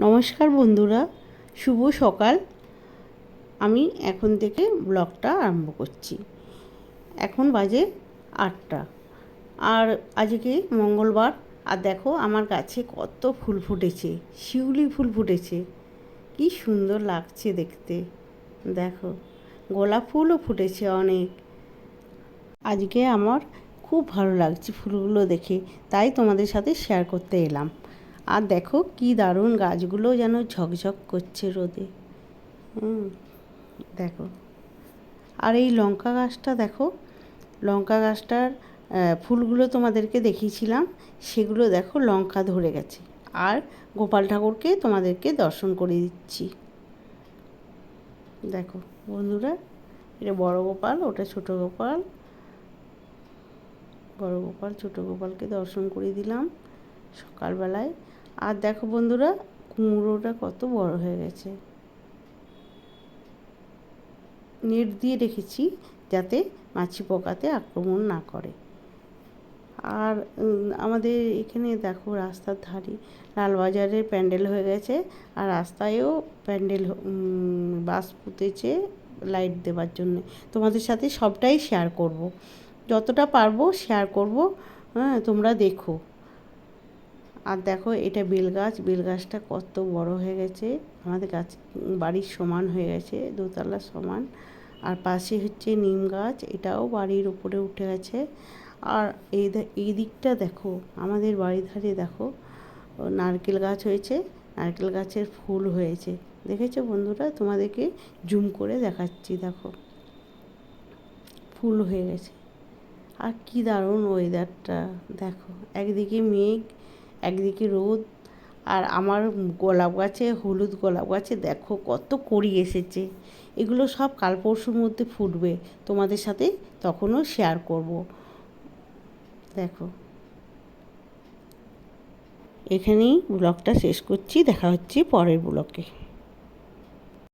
নমস্কার বন্ধুরা, শুভ সকাল। আমি এখন থেকে ব্লগটা আরম্ভ করছি। এখন বাজে 8টা, আর আজকে মঙ্গলবার। আর দেখো আমার গাছে কত ফুল ফুটেছে, শিউলি ফুল ফুটেছে, কি সুন্দর লাগছে দেখতে। দেখো গোলাপ ফুলও ফুটেছে অনেক। আজকে আমার খুব ভালো লাগছে ফুলগুলো দেখে, তাই তোমাদের সাথে শেয়ার করতে এলাম। আর দেখো কি দারুণ, গাছগুলো যেন ঝকঝক করছে রোদে। দেখো, আর এই লঙ্কা গাছটা দেখো, লঙ্কা গাছটার ফুলগুলো তোমাদেরকে দেখিয়েছিলাম, সেগুলো দেখো লঙ্কা ধরে গেছে। আর গোপাল ঠাকুরকে তোমাদেরকে দর্শন করে দিচ্ছি। দেখো বন্ধুরা, এটা বড় গোপাল, ওটা ছোট গোপাল। বড় গোপাল ছোট গোপালকে দর্শন করে দিলাম সকালবেলায়। আর দেখো বন্ধুরা, কুমড়োটা কত বড় হয়ে গেছে। নেট দিয়ে রেখেছি যাতে মাছি পোকাতে আক্রমণ না করে। আর আমাদের এখানে দেখো রাস্তার ধারে লালবাজারের প্যান্ডেল হয়ে গেছে, আর রাস্তায়ও প্যান্ডেল বাস পুঁতেছে লাইট দেওয়ার জন্য। তোমাদের সাথে সবটাই শেয়ার করব, যতটা পারবো শেয়ার করব। হ্যাঁ, তোমরা দেখো। আর দেখো এটা বেলগাছ, বেলগাছটা কত বড় হয়ে গেছে, আমাদের গাছ বাড়ির সমান হয়ে গেছে, দোতলা সমান। আর পাশে হচ্ছে নিম গাছ, এটাও বাড়ির উপরে উঠে গেছে। আর এই দিকটা দেখো, আমাদের বাড়ির ধারে দেখো নারকেল গাছ হয়েছে, নারকেল গাছের ফুল হয়েছে। দেখেছো বন্ধুরা, তোমাদেরকে জুম করে দেখাচ্ছি। দেখো ফুল হয়ে গেছে। আর কি দারুণ ওয়েদারটা দেখো, একদিকে মেঘ একদিকে রোদ। আর আমার গোলাপ গাছে, হলুদ গোলাপ গাছে দেখো কত কড়ি এসেছে। এগুলো সব কাল পরশুর মধ্যে ফুটবে, তোমাদের সাথে তখনও শেয়ার করব। দেখো, এখানেই ব্লগটা শেষ করছি, দেখা হচ্ছে পরের ব্লগে।